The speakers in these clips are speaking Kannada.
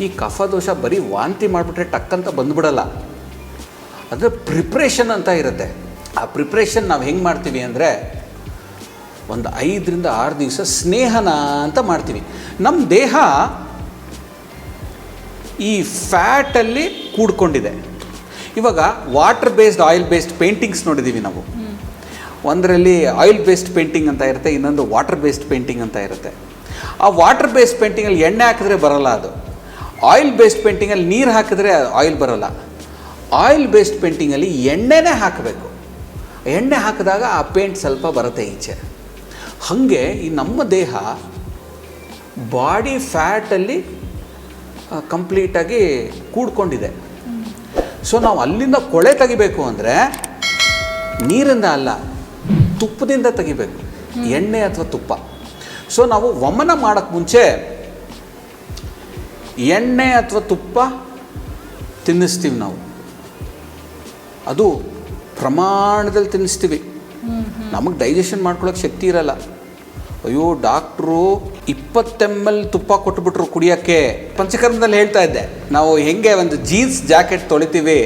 ಈ ಕಫದೋಷ ಬರೀ ವಾಂತಿ ಮಾಡಿಬಿಟ್ರೆ ಟಕ್ಕಂತ ಬಂದುಬಿಡಲ್ಲ. ಅಂದರೆ ಪ್ರಿಪ್ರೇಷನ್ ಅಂತ ಇರುತ್ತೆ. ಆ ಪ್ರಿಪ್ರೇಷನ್ ನಾವು ಹೆಂಗೆ ಮಾಡ್ತೀವಿ ಅಂದರೆ ಒಂದು 5 ರಿಂದ 6 ದಿವಸ ಸ್ನೇಹನ ಅಂತ ಮಾಡ್ತೀವಿ. ನಮ್ಮ ದೇಹ ಈ ಫ್ಯಾಟಲ್ಲಿ ಕೂಡ್ಕೊಂಡಿದೆ. ಇವಾಗ water based oil based paintings ನೋಡಿದ್ದೀವಿ ನಾವು. ಒಂದರಲ್ಲಿ ಆಯಿಲ್ ಬೇಸ್ಡ್ ಪೇಂಟಿಂಗ್ ಅಂತ ಇರುತ್ತೆ, ಇನ್ನೊಂದು ವಾಟರ್ ಬೇಸ್ಡ್ ಪೇಂಟಿಂಗ್ ಅಂತ ಇರುತ್ತೆ. ಆ ವಾಟರ್ ಬೇಸ್ಡ್ ಪೇಂಟಿಂಗಲ್ಲಿ ಎಣ್ಣೆ ಹಾಕಿದ್ರೆ ಬರೋಲ್ಲ, ಅದು ಆಯಿಲ್ ಬೇಸ್ಡ್ ಪೇಂಟಿಂಗಲ್ಲಿ ನೀರು ಹಾಕಿದ್ರೆ ಆಯಿಲ್ ಬರೋಲ್ಲ. ಆಯಿಲ್ ಬೇಸ್ಡ್ ಪೇಂಟಿಂಗಲ್ಲಿ ಎಣ್ಣೆನೇ ಹಾಕಬೇಕು. ಎಣ್ಣೆ ಹಾಕಿದಾಗ ಆ ಪೇಂಟ್ ಸ್ವಲ್ಪ ಬರುತ್ತೆ ಈಚೆ. ಹಾಗೆ ಈ ನಮ್ಮ ದೇಹ ಬಾಡಿ ಫ್ಯಾಟಲ್ಲಿ ಕಂಪ್ಲೀಟಾಗಿ ಕೂಡ್ಕೊಂಡಿದೆ. ಸೊ ನಾವು ಅಲ್ಲಿಂದ ಕೊಳೆ ತೆಗಿಬೇಕು ಅಂದರೆ ನೀರಿಂದ ಅಲ್ಲ, ತುಪ್ಪದಿಂದ ತೆಗಿಬೇಕು, ಎಣ್ಣೆ ಅಥವಾ ತುಪ್ಪ. ಸೊ ನಾವು ವಮನ ಮಾಡೋಕ್ಕೆ ಮುಂಚೆ ಎಣ್ಣೆ ಅಥವಾ ತುಪ್ಪ ತಿನ್ನಿಸ್ತೀವಿ ನಾವು. ಅದು ಪ್ರಮಾಣದಲ್ಲಿ ತಿನ್ನಿಸ್ತೀವಿ. ನಮಗೆ ಡೈಜೆಷನ್ ಮಾಡ್ಕೊಳ್ಳೋಕೆ ಶಕ್ತಿ ಇರಲ್ಲ. ಅಯ್ಯೋ ಡಾಕ್ಟ್ರು 20 ml ತುಪ್ಪ ಕೊಟ್ಬಿಟ್ರು ಕುಡಿಯೋಕ್ಕೆ. ಪಂಚಕರ್ಮದಲ್ಲಿ ಹೇಳ್ತಾ ಇದ್ದೆ, ನಾವು ಹೆಂಗೆ ಒಂದು ಜೀನ್ಸ್ ಜಾಕೆಟ್ ತೊಳಿತೀವಿ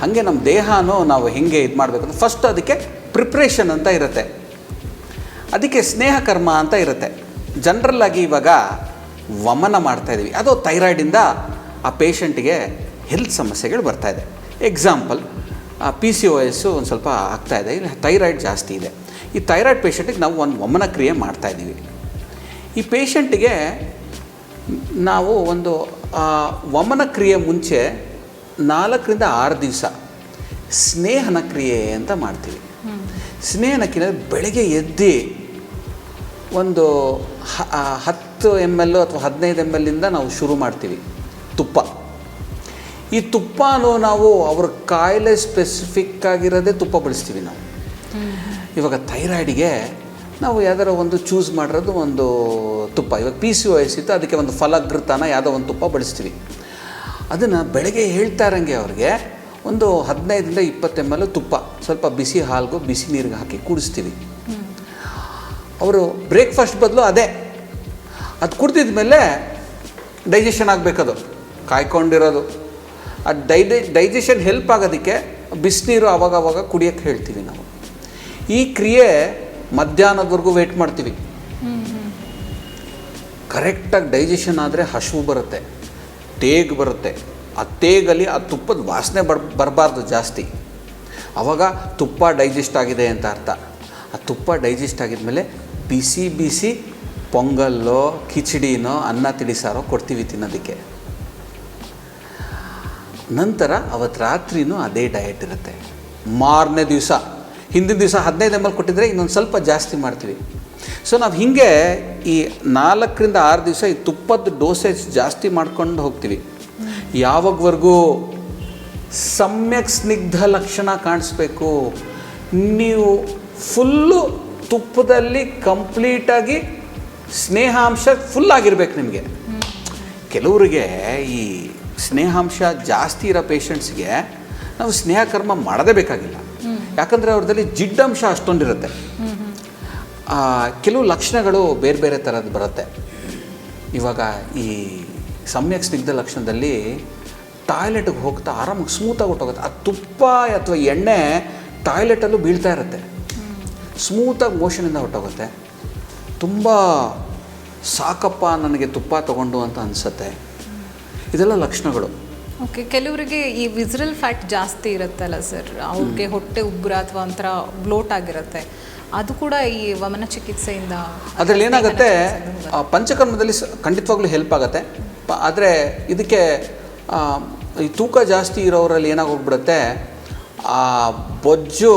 ಹಾಗೆ ನಮ್ಮ ದೇಹನೂ ನಾವು ಹೆಂಗೆ ಇದು ಮಾಡಬೇಕು ಅಂತ ಫಸ್ಟ್ ಅದಕ್ಕೆ ಪ್ರಿಪ್ರೇಷನ್ ಅಂತ ಇರುತ್ತೆ. ಅದಕ್ಕೆ ಸ್ನೇಹ ಕರ್ಮ ಅಂತ ಇರುತ್ತೆ. ಜನರಲ್ಲಾಗಿ ಇವಾಗ ವಮನ ಮಾಡ್ತಾಯಿದ್ದೀವಿ, ಅದು ಥೈರಾಯ್ಡಿಂದ ಆ ಪೇಷಂಟಿಗೆ ಹೆಲ್ತ್ ಸಮಸ್ಯೆಗಳು ಬರ್ತಾಯಿದೆ. ಎಕ್ಸಾಂಪಲ್ PCOS ಒಂದು ಸ್ವಲ್ಪ ಆಗ್ತಾಯಿದೆ, ಇಲ್ಲಿ ಥೈರಾಯ್ಡ್ ಜಾಸ್ತಿ ಇದೆ. ಈ ಥೈರಾಯ್ಡ್ ಪೇಷಂಟಿಗೆ ನಾವು ಒಂದು ವಮನ ಕ್ರಿಯೆ ಮಾಡ್ತಾಯಿದ್ದೀವಿ. ಈ ಪೇಷಂಟಿಗೆ ನಾವು ಒಂದು ವಮನ ಕ್ರಿಯೆ ಮುಂಚೆ 4 ರಿಂದ 6 ದಿವಸ ಸ್ನೇಹನ ಕ್ರಿಯೆ ಅಂತ ಮಾಡ್ತೀವಿ. ಸ್ನೇಹನ ಕ್ರಿಯೆ ಬೆಳಗ್ಗೆ ಎದ್ದು ಒಂದು 10 ml ಅಥವಾ 15 ml ನಾವು ಶುರು ಮಾಡ್ತೀವಿ. ತುಪ್ಪ, ಈ ತುಪ್ಪನೂ ನಾವು ಅವ್ರ ಕಾಯಿಲೆ ಸ್ಪೆಸಿಫಿಕ್ ಆಗಿರೋದೇ ತುಪ್ಪ ಬಳಸ್ತೀವಿ ನಾವು. ಇವಾಗ ಥೈರಾಯ್ಡಿಗೆ ನಾವು ಯಾವ್ದಾರ ಒಂದು ಚೂಸ್ ಮಾಡಿರೋದು ಒಂದು ತುಪ್ಪ. ಇವಾಗ PCOS ಇತ್ತು, ಅದಕ್ಕೆ ಒಂದು ಫಲಗೃತನ ಯಾವುದೋ ಒಂದು ತುಪ್ಪ ಬಳಸ್ತೀವಿ. ಅದನ್ನು ಬೆಳಗ್ಗೆ ಹೇಳ್ತಾ ಇರೋಂಗೆ ಅವ್ರಿಗೆ ಒಂದು 15 ರಿಂದ 20 ml ತುಪ್ಪ ಸ್ವಲ್ಪ ಬಿಸಿ ಹಾಲ್ಗೋ ಬಿಸಿ ನೀರಿಗೆ ಹಾಕಿ ಕುಡಿಸ್ತೀವಿ. ಅವರು ಬ್ರೇಕ್ಫಾಸ್ಟ್ ಬದಲು ಅದೇ ಅದು ಕುಡ್ದಿದ ಮೇಲೆ ಡೈಜೆಷನ್ ಆಗಬೇಕದು, ಕಾಯ್ಕೊಂಡಿರೋದು. ಅದು ಡೈಜೆಷನ್ ಹೆಲ್ಪ್ ಆಗೋದಕ್ಕೆ ಬಿಸಿನೀರು ಆವಾಗ ಕುಡಿಯೋಕ್ಕೆ ಹೇಳ್ತೀವಿ ನಾವು. ಈ ಕ್ರಿಯೆ ಮಧ್ಯಾಹ್ನದವರೆಗೂ ವೆಯ್ಟ್ ಮಾಡ್ತೀವಿ. ಕರೆಕ್ಟಾಗಿ ಡೈಜೆಷನ್ ಆದರೆ ಹಸಿವು ಬರುತ್ತೆ, ತೇಗ್ ಬರುತ್ತೆ. ಆ ತೇಗಲ್ಲಿ ಆ ತುಪ್ಪದ ವಾಸನೆ ಬರಬಾರ್ದು ಜಾಸ್ತಿ. ಆವಾಗ ತುಪ್ಪ ಡೈಜೆಸ್ಟ್ ಆಗಿದೆ ಅಂತ ಅರ್ಥ. ಆ ತುಪ್ಪ ಡೈಜೆಸ್ಟ್ ಆಗಿದ್ಮೇಲೆ ಬಿಸಿ ಬಿಸಿ ಪೊಂಗಲ್ಲೋ ಕಿಚಡಿನೋ ಅನ್ನ ತಿಳಿಸಾರೋ ಕೊಡ್ತೀವಿ ತಿನ್ನೋದಕ್ಕೆ. ನಂತರ ಅವತ್ತು ರಾತ್ರಿನೂ ಅದೇ ಡಯಟ್ ಇರುತ್ತೆ. ಮಾರನೇ ದಿವಸ, ಹಿಂದಿನ ದಿವಸ 15 ml ಕೊಟ್ಟಿದ್ರೆ ಇನ್ನೊಂದು ಸ್ವಲ್ಪ ಜಾಸ್ತಿ ಮಾಡ್ತೀವಿ. ಸೊ ನಾವು ಹೀಗೆ ಈ 4 ರಿಂದ 6 ದಿವಸ ಈ ತುಪ್ಪದ ಡೋಸೇಜ್ ಜಾಸ್ತಿ ಮಾಡ್ಕೊಂಡು ಹೋಗ್ತೀವಿ. ಯಾವಾಗವರೆಗೂ ಸಮ್ಯಕ್ ಸ್ನಿಗ್ಧ ಲಕ್ಷಣ ಕಾಣಿಸ್ಬೇಕು. ನೀವು ಫುಲ್ಲು ತುಪ್ಪದಲ್ಲಿ ಕಂಪ್ಲೀಟಾಗಿ ಸ್ನೇಹಾಂಶ ಫುಲ್ಲಾಗಿರ್ಬೇಕು ನಿಮಗೆ. ಕೆಲವರಿಗೆ ಈ ಸ್ನೇಹಾಂಶ ಜಾಸ್ತಿ ಇರೋ ಪೇಷಂಟ್ಸ್ಗೆ ನಾವು ಸ್ನೇಹ ಕರ್ಮ ಮಾಡೋದೇ ಬೇಕಾಗಿಲ್ಲ. ಯಾಕಂದರೆ ಅವ್ರದ್ದಲ್ಲಿ ಜಿಡ್ಡಂಶ ಅಷ್ಟೊಂದಿರುತ್ತೆ. ಕೆಲವು ಲಕ್ಷಣಗಳು ಬೇರೆ ಬೇರೆ ಥರದ್ದು ಬರುತ್ತೆ. ಇವಾಗ ಈ ಸಮ್ಯಕ್ ಸ್ನಿಗ್ಧ ಲಕ್ಷಣದಲ್ಲಿ ಟಾಯ್ಲೆಟ್ಗೆ ಹೋಗ್ತಾ ಆರಾಮಾಗಿ ಸ್ಮೂತಾಗಿ ಹೊಟ್ಟೋಗುತ್ತೆ. ಆ ತುಪ್ಪ ಅಥವಾ ಎಣ್ಣೆ ಟಾಯ್ಲೆಟಲ್ಲೂ ಬೀಳ್ತಾ ಇರುತ್ತೆ, ಸ್ಮೂತಾಗಿ ಮೋಷನಿಂದ ಹೊಟ್ಟೋಗುತ್ತೆ. ತುಂಬ ಸಾಕಪ್ಪ ನನಗೆ ತುಪ್ಪ ತೊಗೊಂಡು ಅಂತ ಅನಿಸುತ್ತೆ. ಇದೆಲ್ಲ ಲಕ್ಷಣಗಳು. ಓಕೆ, ಕೆಲವರಿಗೆ ಈ ವಿಸ್ರಲ್ ಫ್ಯಾಟ್ ಜಾಸ್ತಿ ಇರುತ್ತಲ್ಲ ಸರ್, ಅವ್ರಿಗೆ ಹೊಟ್ಟೆ ಉಬ್ಬರ ಅಥವಾ ಒಂಥರ ಬ್ಲೋಟ್ ಆಗಿರುತ್ತೆ, ಅದು ಕೂಡ ಈ ವಮನ ಚಿಕಿತ್ಸೆಯಿಂದ ಅದರಲ್ಲಿ ಏನಾಗುತ್ತೆ, ಪಂಚಕರ್ಮದಲ್ಲಿ ಖಂಡಿತವಾಗ್ಲೂ ಹೆಲ್ಪ್ ಆಗುತ್ತೆ. ಆದರೆ ಇದಕ್ಕೆ ಈ ತೂಕ ಜಾಸ್ತಿ ಇರೋರಲ್ಲಿ ಏನಾಗೋಗ್ಬಿಡುತ್ತೆ, ಆ ಬೊಜ್ಜು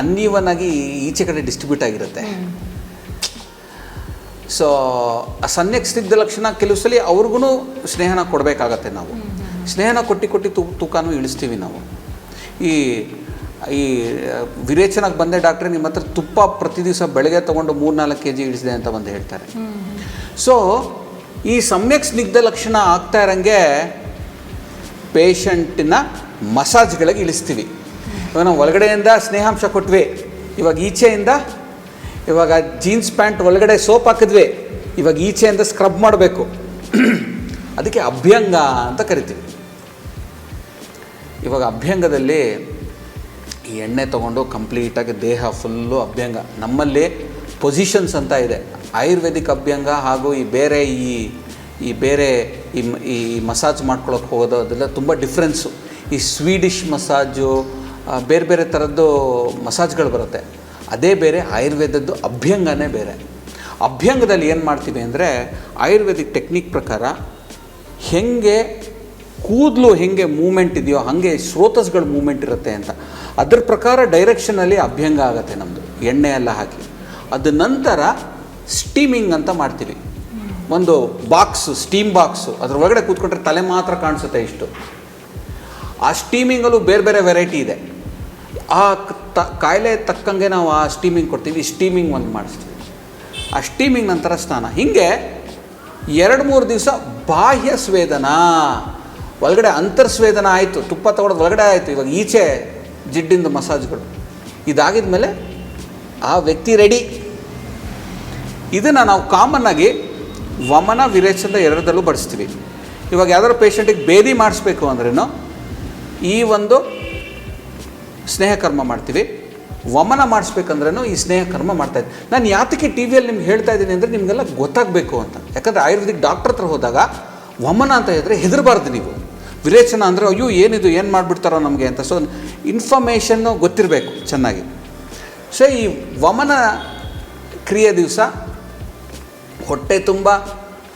ಅನ್ನೀವನಾಗಿ ಈಚೆ ಕಡೆ ಡಿಸ್ಟ್ರಿಬ್ಯೂಟ್ ಆಗಿರುತ್ತೆ. ಸೊ ಆ ಸನ್ಯಕ್ ಸ್ನಿಗ್ಧ ಲಕ್ಷಣ ಕೆಲವು ಸಲ ಅವ್ರಿಗೂ ಸ್ನೇಹನ ಕೊಡಬೇಕಾಗತ್ತೆ. ನಾವು ಸ್ನೇಹನ ಕೊಟ್ಟು ತೂಕನೂ ಇಳಿಸ್ತೀವಿ ನಾವು. ಈ ವಿರೇಚನಕ್ಕೆ ಬಂದೆ ಡಾಕ್ಟ್ರೆ ನಿಮ್ಮ ಹತ್ರ ತುಪ್ಪ ಪ್ರತಿ ದಿವಸ ಬೆಳಗ್ಗೆ ತೊಗೊಂಡು 3-4 kg ಇಳಿಸಿದೆ ಅಂತ ಬಂದು ಹೇಳ್ತಾರೆ. ಸೊ ಈ ಸಮ್ಯಕ್ ಸ್ನಿಗ್ಧ ಲಕ್ಷಣ ಆಗ್ತಾ ಇರೋಂಗೆ ಪೇಷಂಟಿನ ಮಸಾಜ್ಗಳಿಗೆ ಇಳಿಸ್ತೀವಿ. ಇವಾಗ ನಾವು ಒಳಗಡೆಯಿಂದ ಸ್ನೇಹಾಂಶ ಕೊಟ್ವಿ, ಇವಾಗ ಈಚೆಯಿಂದ ಇವಾಗ ಜೀನ್ಸ್ ಪ್ಯಾಂಟ್ ಒಳಗಡೆ ಸೋಪ್ ಹಾಕಿದ್ವಿ, ಇವಾಗ ಈಚೆಯಿಂದ ಸ್ಕ್ರಬ್ ಮಾಡಬೇಕು. ಅದಕ್ಕೆ ಅಭ್ಯಂಗ ಅಂತ ಕರಿತೀವಿ. ಇವಾಗ ಅಭ್ಯಂಗದಲ್ಲಿ ಈ ಎಣ್ಣೆ ತೊಗೊಂಡು ಕಂಪ್ಲೀಟಾಗಿ ದೇಹ ಫುಲ್ಲು ಅಭ್ಯಂಗ. ನಮ್ಮಲ್ಲಿ ಪೊಸಿಷನ್ಸ್ ಅಂತ ಇದೆ. ಆಯುರ್ವೇದಿಕ್ ಅಭ್ಯಂಗ ಹಾಗೂ ಈ ಬೇರೆ ಈ ಮಸಾಜ್ ಮಾಡ್ಕೊಳಕ್ಕೆ ಹೋಗೋದು ಅದೆಲ್ಲ ತುಂಬ ಡಿಫ್ರೆನ್ಸು. ಈ ಸ್ವೀಡಿಷ್ ಮಸಾಜು, ಬೇರೆ ಬೇರೆ ಥರದ್ದು ಮಸಾಜ್ಗಳು ಬರುತ್ತೆ, ಅದೇ ಬೇರೆ. ಆಯುರ್ವೇದದ್ದು ಅಭ್ಯಂಗನೇ ಬೇರೆ. ಅಭ್ಯಂಗದಲ್ಲಿ ಏನು ಮಾಡ್ತೀವಿ ಅಂದರೆ, ಆಯುರ್ವೇದಿಕ್ ಟೆಕ್ನಿಕ್ ಪ್ರಕಾರ ಹೆಂಗೆ ಕೂದಲು ಹೆಂಗೆ ಮೂಮೆಂಟ್ ಇದೆಯೋ ಹಾಗೆ ಸ್ರೋತಸ್ಗಳ ಮೂಮೆಂಟ್ ಇರುತ್ತೆ ಅಂತ, ಅದ್ರ ಪ್ರಕಾರ ಡೈರೆಕ್ಷನಲ್ಲಿ ಅಭ್ಯಂಗ ಆಗುತ್ತೆ ನಮ್ಮದು, ಎಣ್ಣೆ ಎಲ್ಲ ಹಾಕಿ. ಅದ ನಂತರ ಸ್ಟೀಮಿಂಗ್ ಅಂತ ಮಾಡ್ತೀವಿ. ಒಂದು ಬಾಕ್ಸು, ಸ್ಟೀಮ್ ಬಾಕ್ಸು, ಅದ್ರ ಒಳಗಡೆ ಕೂತ್ಕೊಂಡ್ರೆ ತಲೆ ಮಾತ್ರ ಕಾಣಿಸುತ್ತೆ ಇಷ್ಟು. ಆ ಸ್ಟೀಮಿಂಗಲ್ಲೂ ಬೇರೆ ಬೇರೆ ವೆರೈಟಿ ಇದೆ. ಆ ಕಾಯಿಲೆ ತಕ್ಕಂಗೆ ನಾವು ಆ ಸ್ಟೀಮಿಂಗ್ ಕೊಡ್ತೀವಿ. ಸ್ಟೀಮಿಂಗ್ ಒಂದು ಮಾಡಿಸ್ತೀವಿ. ಆ ಸ್ಟೀಮಿಂಗ್ ನಂತರ ಸ್ನಾನ. ಹೀಗೆ 2-3 ದಿವಸ ಬಾಹ್ಯ ಸ್ವೇದನ, ಒಳಗಡೆ ಅಂತರ್ಸ್ವೇದನ ಆಯಿತು, ತುಪ್ಪ ತಗೊಳ್ಳೋದು ಒಳಗಡೆ ಆಯಿತು. ಇವಾಗ ಈಚೆ ಜಿಡ್ಡಿಂದು ಮಸಾಜ್ಗಳು ಇದಾಗಿದ ಮೇಲೆ ಆ ವ್ಯಕ್ತಿ ರೆಡಿ. ಇದನ್ನು ನಾವು ಕಾಮನ್ನಾಗಿ ವಮನ ವಿರೇಚನ ಎರಡರಲ್ಲೂ ಬಳಸ್ತೀವಿ. ಇವಾಗ ಯಾವ್ದಾದ್ರು ಪೇಷಂಟಿಗೆ ಭೇದಿ ಮಾಡಿಸ್ಬೇಕು ಅಂದ್ರೂ ಈ ಒಂದು ಸ್ನೇಹಕರ್ಮ ಮಾಡ್ತೀವಿ. ವಮನ ಮಾಡಿಸ್ಬೇಕಂದ್ರೂ ಈ ಸ್ನೇಹಕರ್ಮ ಮಾಡ್ತಾಯಿದ್ದೆ. ನಾನು ಯಾತಕ್ಕೆ ಟಿ ವಿಯಲ್ಲಿ ನಿಮ್ಗೆ ಹೇಳ್ತಾ ಇದ್ದೀನಿ ಅಂದರೆ ನಿಮಗೆಲ್ಲ ಗೊತ್ತಾಗಬೇಕು ಅಂತ. ಯಾಕಂದರೆ ಆಯುರ್ವೇದಿಕ್ ಡಾಕ್ಟ್ರ್ ಹತ್ರ ಹೋದಾಗ ವಮನ ಅಂತ ಹೇಳಿದ್ರೆ ಹೆದರಬಾರ್ದು ನೀವು. ವಿರೇಚನ ಅಂದರೆ ಅಯ್ಯೋ ಏನಿದು, ಏನು ಮಾಡಿಬಿಡ್ತಾರೋ ನಮಗೆ ಅಂತ. ಸೊ ಇನ್ಫಾರ್ಮೇಷನ್ನು ಗೊತ್ತಿರಬೇಕು ಚೆನ್ನಾಗಿ. ಸೊ ಈ ವಮನ ಕ್ರಿಯೆ ದಿವಸ ಹೊಟ್ಟೆ ತುಂಬ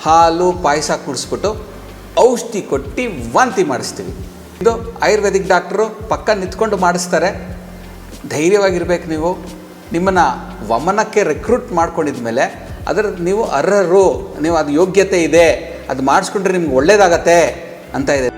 ಹಾಲು ಪಾಯಸ ಕುಡಿಸ್ಬಿಟ್ಟು ಔಷಧಿ ಕೊಟ್ಟು ವಾಂತಿ ಮಾಡಿಸ್ತೀವಿ. ಇದು ಆಯುರ್ವೇದಿಕ್ ಡಾಕ್ಟ್ರು ಪಕ್ಕ ನಿಂತ್ಕೊಂಡು ಮಾಡಿಸ್ತಾರೆ. ಧೈರ್ಯವಾಗಿರ್ಬೇಕು ನೀವು. ನಿಮ್ಮನ್ನು ವಮನಕ್ಕೆ ರೆಕ್ರೂಟ್ ಮಾಡ್ಕೊಂಡಿದ್ಮೇಲೆ ಅದರ ನೀವು ಅರ್ಹರು, ನೀವು ಅದು ಯೋಗ್ಯತೆ ಇದೆ, ಅದು ಮಾಡಿಸ್ಕೊಂಡ್ರೆ ನಿಮ್ಗೆ ಒಳ್ಳೆಯದಾಗತ್ತೆ ಅಂತ ಇದೆ.